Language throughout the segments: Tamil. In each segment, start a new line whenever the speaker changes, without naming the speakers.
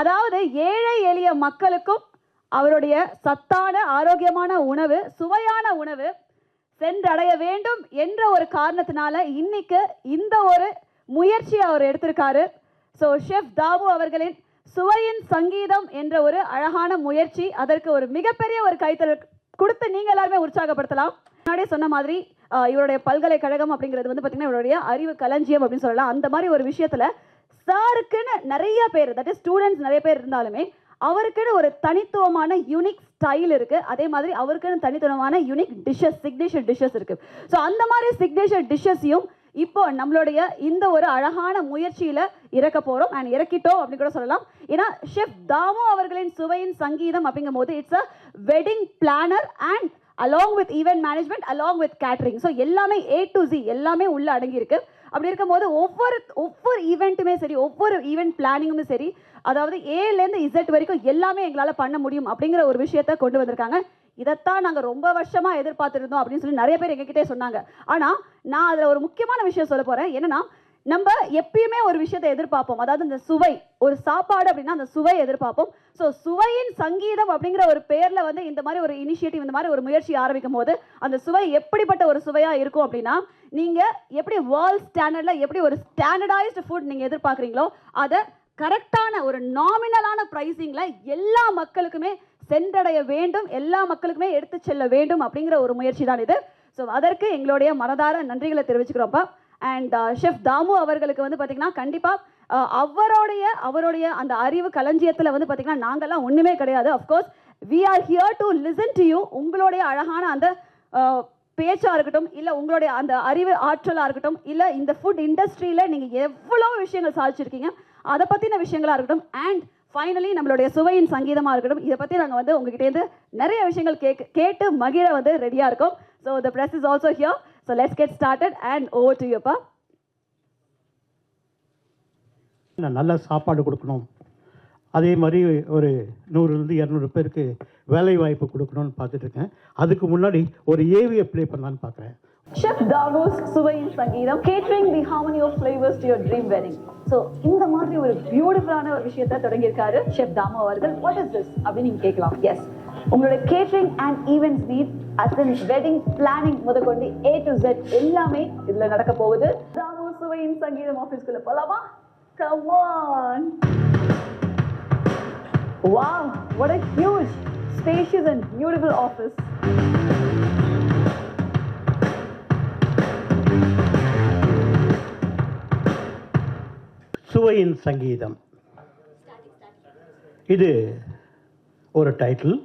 அதாவது ஏழை எளிய மக்களுக்கும் அவருடைய சத்தான ஆரோக்கியமான உணவு, சுவையான உணவு சென்றடைய வேண்டும் என்ற ஒரு காரணத்தினால இன்னைக்கு இந்த ஒரு முயற்சி அவர் எடுத்திருக்காரு. ஸோ ஷெஃப் தாமு அவர்களின் சுவையின் சங்கீதம் என்ற ஒரு அழகான முயற்சி, அதற்கு ஒரு மிகப்பெரிய ஒரு கைத்தறல் கொடுத்து நீங்கள் எல்லாருமே உற்சாகப்படுத்தலாம். முன்னாடியே சொன்ன மாதிரி இவருடைய பல்கலைக்கழகம் அப்படிங்கிறது வந்து பார்த்தீங்கன்னா இவருடைய அறிவு களஞ்சியம் அப்படின்னு சொல்லலாம். அந்த மாதிரி ஒரு விஷயத்தில் சாருக்குன்னு நிறைய பேர், தட் இஸ் ஸ்டூடெண்ட்ஸ் நிறைய பேர் இருந்தாலுமே அவருக்குன்னு ஒரு தனித்துவமான யூனிக் ஸ்டைல் இருக்குது. அதே மாதிரி அவருக்குன்னு தனித்துவமான யூனிக் டிஷ்ஷஸ், சிக்னேச்சர் டிஷ்ஷஸ் இருக்குது. ஸோ அந்த மாதிரி சிக்னேச்சர் டிஷ்ஷஸையும் இப்போ நம்மளுடைய இந்த ஒரு அழகான முயற்சியில் இறக்க போகிறோம் அண்ட் இறக்கிட்டோம் அப்படின்னு கூட சொல்லலாம். ஏன்னா ஷெஃப் தாமு அவர்களின் சுவையின் சங்கீதம் அப்படிங்கும் போது it's a wedding planner and along with event management, along with catering. So எல்லாமே A to Z எல்லாமே உள்ளே அடங்கியிருக்கு. அப்படி இருக்கும்போது ஒவ்வொரு ஈவெண்ட்டுமே சரி, ஒவ்வொரு ஈவெண்ட் பிளானிங்குமே சரி, அதாவது ஏலேருந்து இசட் வரைக்கும் எல்லாமே எங்களால் பண்ண முடியும் அப்படிங்கிற ஒரு விஷயத்தை கொண்டு வந்திருக்காங்க. இதைத்தான் நாங்கள் ரொம்ப வருஷமாக எதிர்பார்த்துருந்தோம் அப்படின்னு சொல்லி நிறைய பேர் எங்ககிட்டே சொன்னாங்க. ஆனால் நான் அதில் ஒரு முக்கியமான விஷயம் சொல்ல போகிறேன். என்னன்னா, நம்ம எப்பயுமே ஒரு விஷயத்தை எதிர்பார்ப்போம், அதாவது இந்த சுவை, ஒரு சாப்பாடு அப்படின்னா அந்த சுவை எதிர்பார்ப்போம். ஸோ சுவையின் சங்கீதம் அப்படிங்கிற ஒரு பேரில் வந்து இந்த மாதிரி ஒரு இனிஷியேட்டிவ், இந்த மாதிரி ஒரு முயற்சி ஆரம்பிக்கும் போது அந்த சுவை எப்படிப்பட்ட ஒரு சுவையாக இருக்கும் அப்படின்னா, நீங்கள் எப்படி வேர்ல்ட் ஸ்டாண்டர்டில் எப்படி ஒரு ஸ்டாண்டர்டைஸ்டு ஃபுட் நீங்கள் எதிர்பார்க்குறீங்களோ அதை கரெக்டான ஒரு நாமினலான ப்ரைஸிங்கில் எல்லா மக்களுக்குமே சென்றடைய வேண்டும், எல்லா மக்களுக்குமே எடுத்து செல்ல வேண்டும் அப்படிங்கிற ஒரு முயற்சி தான் இது. ஸோ அதற்கு எங்களுடைய மனதார நன்றிகளை தெரிவிச்சுக்கிறோம்ப்பா. அண்ட் ஷெஃப் தாமு அவர்களுக்கு வந்து பார்த்திங்கன்னா கண்டிப்பாக அவருடைய அந்த அறிவு களஞ்சியத்தில் வந்து பார்த்திங்கன்னா நாங்கள்லாம் ஒன்றுமே கிடையாது. Of course we are here to listen to you. உங்களுடைய அழகான அந்த பேச்சாக இருக்கட்டும், இல்லை உங்களுடைய அந்த அறிவு ஆற்றலாக இருக்கட்டும், இல்லை இந்த ஃபுட் இண்டஸ்ட்ரியில் நீங்கள் எவ்வளோ விஷயங்கள் சாதிச்சிருக்கீங்க அதை பற்றின விஷயங்களாக இருக்கட்டும், அண்ட் ஃபைனலி நம்மளுடைய சுவையின் சங்கீதமாக இருக்கட்டும், இதை பற்றி நாங்கள் வந்து உங்ககிட்டேருந்து நிறைய விஷயங்கள் கேட்டு மகிழ வந்து ரெடியாக இருக்கோம். So the press is also here. So let's get started and over to யூப்பா.
நல்ல சாப்பாடு கொடுக்கணும், அதே மாதிரி ஒரு 100-200 பேருக்கு வேலை வாய்ப்பு கொடுக்கணும்னு பார்த்துட்டு இருக்கேன். அதுக்கு முன்னாடி ஒரு ஏவியை ப்ளே பண்ணலான்னு பார்க்குறேன்.
ஷெஃப் தாமுஸ் சுவையின் சங்கீதம், catering the harmony of flavours to your dream wedding. So இந்த மாதிரி ஒரு பியூட்டிஃபுல்லான ஒரு விஷயத்தை தொடங்கியிருக்காரு ஷெஃப் தாமு அவர்கள். வாட் இஸ் திஸ் அப்படின்னு நீங்கள் கேட்கலாம். எஸ், உங்களுடைய catering and events need as in wedding planning முதற்கொண்டு A to Z எல்லாமே இதில் நடக்க போகுது. தாமு சுவையின் சங்கீதம் ஆஃபீஸ்க்குள்ள போகலாமா? Come on! Wow, what a huge, spacious and beautiful office.
சுவையின் சங்கீதம், இது ஒரு டைட்டில்.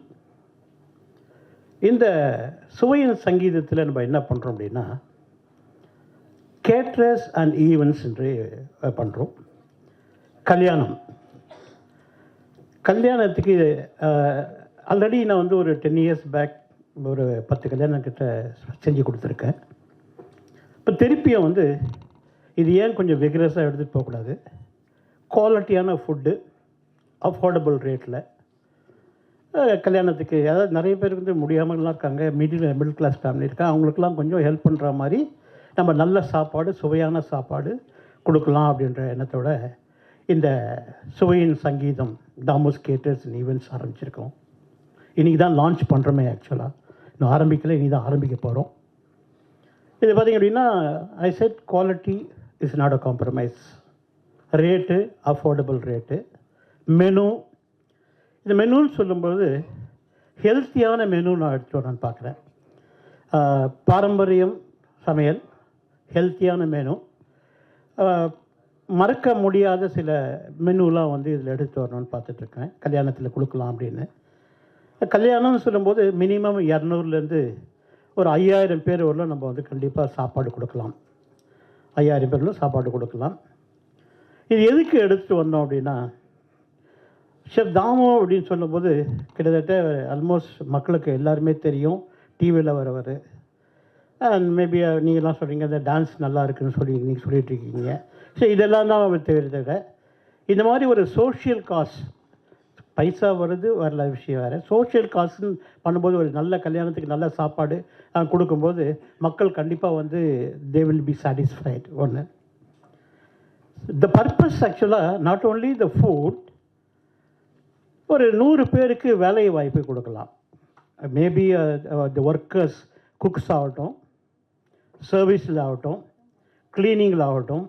இந்த சுவையின் சங்கீதத்தில் நம்ம என்ன பண்ணுறோம் அப்படின்னா, கேட்ரஸ் அண்ட் ஈவெண்ட்ஸ் என்று பண்ணுறோம். கல்யாணத்துக்கு ஆல்ரெடி நான் வந்து ஒரு 10 years பேக் ஒரு 10 கல்யாணம் கிட்ட செஞ்சு கொடுத்துருக்கேன். இப்போ திருப்பியும் வந்து இது ஏன் கொஞ்சம் விகரஸாக எடுத்துகிட்டு போகக்கூடாது, குவாலிட்டியான ஃபுட்டு அஃபோர்டபுள் ரேட்டில் கல்யாணத்துக்கு, அதாவது நிறைய பேருக்கு வந்து முடியாமலாம் இருக்காங்க, மிடில் கிளாஸ் ஃபேமிலி இருக்காங்க, அவங்களுக்கெல்லாம் கொஞ்சம் ஹெல்ப் பண்ணுற மாதிரி நம்ம நல்ல சாப்பாடு, சுவையான சாப்பாடு கொடுக்கலாம் அப்படின்ற எண்ணத்தோட இந்த சுவையின் சங்கீதம் தாமோஸ் கேட்டர்ஸ் அண்ட் ஈவெண்ட்ஸ் ஆரம்பிச்சிருக்கோம். இன்றைக்கி தான் லான்ச் பண்ணுறோமே, ஆக்சுவலாக இன்னும் ஆரம்பிக்கல, இனி தான் ஆரம்பிக்க போகிறோம். இது பார்த்திங்க அப்படின்னா, ஐ set quality is not a compromise, rate affordable rate, menu. இந்த மெனுன்னு சொல்லும்போது ஹெல்த்தியான மெனு நான் எடுத்துகிட்டு நான் பார்க்குறேன். பாரம்பரியம் சமையல், ஹெல்த்தியான மெனு, மறக்க முடியாத சில மெனுலாம் வந்து இதில் எடுத்து வரணும்னு பார்த்துட்ருக்கேன், கல்யாணத்தில் கொடுக்கலாம் அப்படின்னு. கல்யாணம்னு சொல்லும்போது மினிமம் 200லேருந்து ஒரு 5000 பேர் வரலாம் நம்ம வந்து கண்டிப்பாக சாப்பாடு கொடுக்கலாம். 5000 பேரில் சாப்பாடு கொடுக்கலாம். இது எதுக்கு எடுத்துகிட்டு வந்தோம் அப்படின்னா, ஷெஃப் தாமு அப்படின்னு சொல்லும்போது கிட்டத்தட்ட ஆல்மோஸ்ட் மக்களுக்கு எல்லாருமே தெரியும், டிவியில் வரவர். அண்ட் மேபி நீங்கள்லாம் சொல்கிறீங்க அந்த டான்ஸ் நல்லா இருக்குன்னு சொல்லி நீங்கள் சொல்லிட்டு இருக்கீங்க. ஸோ இதெல்லாம் தான் தவிர இந்த மாதிரி ஒரு சோஷியல் காஸ், பைசா வருது வரல விஷயம் வேறு, சோஷியல் காசுன்னு பண்ணும்போது ஒரு நல்ல கல்யாணத்துக்கு நல்ல சாப்பாடு கொடுக்கும்போது மக்கள் கண்டிப்பாக தே வில் பி சாட்டிஸ்ஃபைட். ஒன்று, த பர்பஸ் ஆக்சுவலாக நாட் ஓன்லி த ஃபுட், ஒரு 100 பேருக்கு வேலை வாய்ப்பு கொடுக்கலாம். மேபி த ஒர்க்கர்ஸ், குக்ஸ் ஆகட்டும், சர்வீஸில் ஆகட்டும், க்ளீனிங்கில் ஆகட்டும்,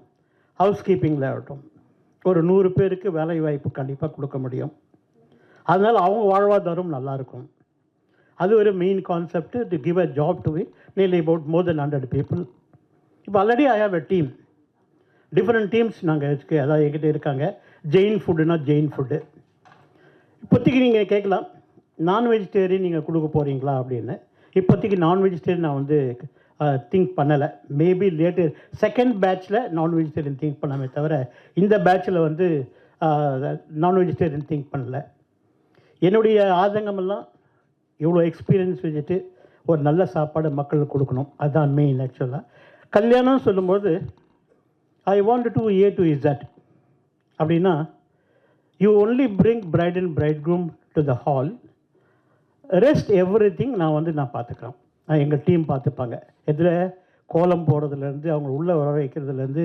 ஹவுஸ் கீப்பிங்கில் ஆகட்டும், ஒரு 100 பேருக்கு வேலை வாய்ப்பு கண்டிப்பாக கொடுக்க முடியும். அதனால் அவங்க வாழ்வாதாரம் நல்லாயிருக்கும். அது ஒரு main concept, to give a job to nearly about more than 100 people. இப்போ already I have a team, different teams நாங்கள் அதாவது என்கிட்ட இருக்காங்க. ஜெயின் ஃபுட்டுனா ஜெயின் ஃபுட்டு. இப்போதைக்கு நீங்கள் கேட்கலாம், நான் வெஜிடேரியன் நீங்கள் கொடுக்க போகிறீங்களா அப்படின்னு. இப்போதைக்கு நான் வெஜிடேரியன் நான் திங்க் பண்ணலை. மேபி லேட்டர் செகண்ட் பேட்ச்சில் நான் வெஜிடேரியன் திங்க் பண்ணாமே தவிர இந்த பேட்சில் நான் வெஜிடேரியன் திங்க் பண்ணலை. என்னுடைய ஆதங்கமெல்லாம் இவ்வளோ எக்ஸ்பீரியன்ஸ் வச்சுட்டு ஒரு நல்ல சாப்பாடு மக்களுக்கு கொடுக்கணும், அதுதான் மெயின். ஆக்சுவலாக கல்யாணம் சொல்லும்போது I want to A to Z அப்படின்னா, you only bring bride and bridegroom to the hall, rest everything நான் பார்த்துக்கிறேன். எங்கள் டீம் பார்த்துப்பாங்க. இதில் கோலம் போடுறதுலேருந்து அவங்க உள்ளே வர வைக்கிறதுலேருந்து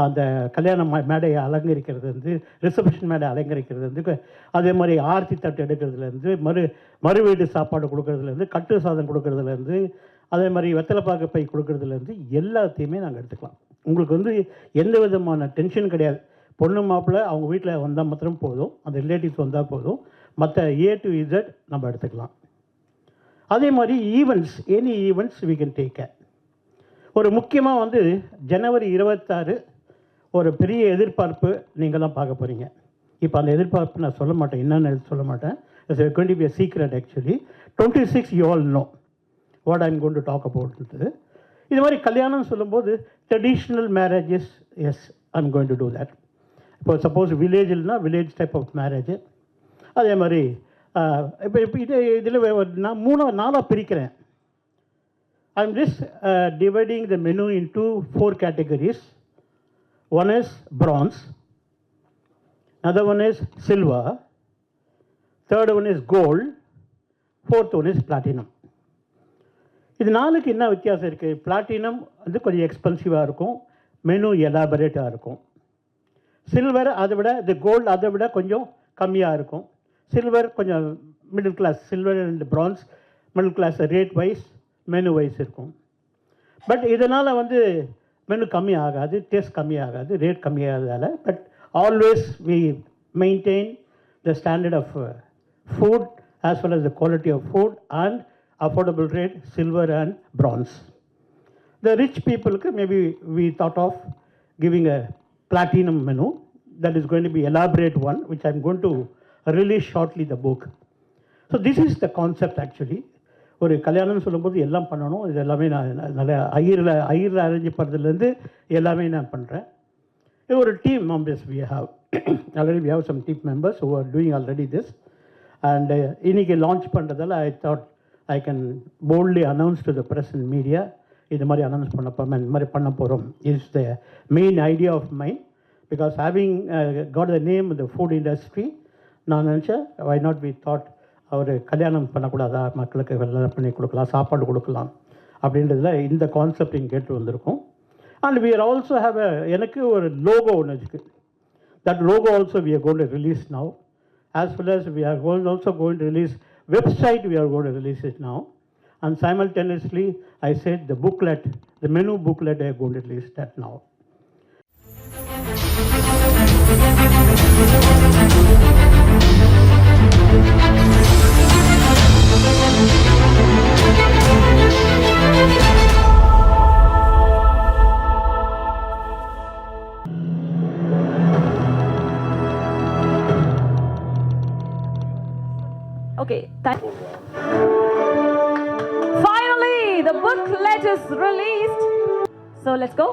அந்த கல்யாண மேடையை அலங்கரிக்கிறதுலேருந்து ரிசப்ஷன் மேடை அலங்கரிக்கிறதுலேருந்து அதே மாதிரி ஆர்த்தி தட்டு எடுக்கிறதுலேருந்து மறு வீடு சாப்பாடு கொடுக்கறதுலேருந்து கட்டு சாதம் கொடுக்கறதுலேருந்து அதே மாதிரி வெத்தலைப்பாக்கு பை கொடுக்கறதுலேருந்து எல்லாத்தையுமே நாங்கள் எடுத்துக்கலாம். உங்களுக்கு எந்த விதமான டென்ஷன் கிடையாது. பொண்ணு மாப்பிள்ளை அவங்க வீட்டில் வந்தால் மாத்திரம் போதும், அந்த ரிலேட்டிவ்ஸ் வந்தால் போதும், மற்ற A to Z நம்ம எடுத்துக்கலாம். அதே மாதிரி events, any events we can take care. ஒரு முக்கியமாக ஜனவரி 26 ஒரு பெரிய எதிர்பார்ப்பு நீங்கள்லாம் பார்க்க போகிறீங்க. இப்போ அந்த எதிர்பார்ப்பு நான் சொல்ல மாட்டேன், என்னென்னு சொல்ல மாட்டேன். It's going to be a secret actually. 26 you all know what I'm going to talk about. இது மாதிரி கல்யாணம் சொல்லும்போது traditional marriages, yes I'm going to do that. இப்போ சப்போஸ் வில்லேஜில்னா வில்லேஜ் டைப் ஆஃப் மேரேஜ். அதே மாதிரி இப்போ இதில் நான் 4 பிரிக்கிறேன். I'm just dividing the menu into 4 categories. One is bronze, another one is silver, third one is gold, fourth one is platinum. இது 4க்கு என்ன வித்தியாசம் இருக்குது? பிளாட்டினம் கொஞ்சம் எக்ஸ்பென்சிவாக இருக்கும், மெனு எலாபரேட்டாக இருக்கும். சில்வர் அதை விட, இந்த கோல்டு அதை விட கொஞ்சம் கம்மியாக இருக்கும். சில்வர் கொஞ்சம் middle class, silver and bronze middle class rate wise menu wise இருக்கும். பட் இதனால் மெனு கம்மி ஆகாது, டேஸ்ட் கம்மி ஆகாது, ரேட் கம்மியாகாதால. But always we maintain the standard of food as well as the quality of food and affordable rate, silver and bronze. The rich people, maybe we thought of giving a platinum menu that is going to be elaborate one, which I'm going to release shortly the book. So this is the concept actually. ஒரு கல்யாணம்னு சொல்லும்போது எல்லாம் பண்ணணும். இது எல்லாமே நான் நிறைய ஐயரில் அரேஞ்ச் பண்ணுறதுலேருந்து எல்லாமே நான் பண்ணுறேன். இது ஒரு team members we have already we have some team members who are doing already this. And இன்னைக்கு லான்ச் பண்ணுறதால I thought I can boldly announce to the press and media, இது மாதிரி அனௌன்ஸ் இந்த மாதிரி பண்ண போகிறோம். Is the main idea of mind. Because having got the name இந்த ஃபுட் இண்டஸ்ட்ரி, நான் நினச்சேன் வை நாட் வி தாட் அவர் கல்யாணம் பண்ணக்கூடாதா, மக்களுக்கு கல்யாணம் பண்ணி கொடுக்கலாம், சாப்பாடு கொடுக்கலாம் அப்படின்றதுல இந்த கான்செப்ட் இங்கே கேட்டு வந்திருக்கோம். And we are also have எனக்கு ஒரு லோகோ ஒன்று இருக்குது. That logo also we are going to release now. As well as we are also going to release website, we are going to release it now. And simultaneously, I said the booklet, the menu booklet, I am going to release that now.
Okay, finally, the booklet is released. So let's go.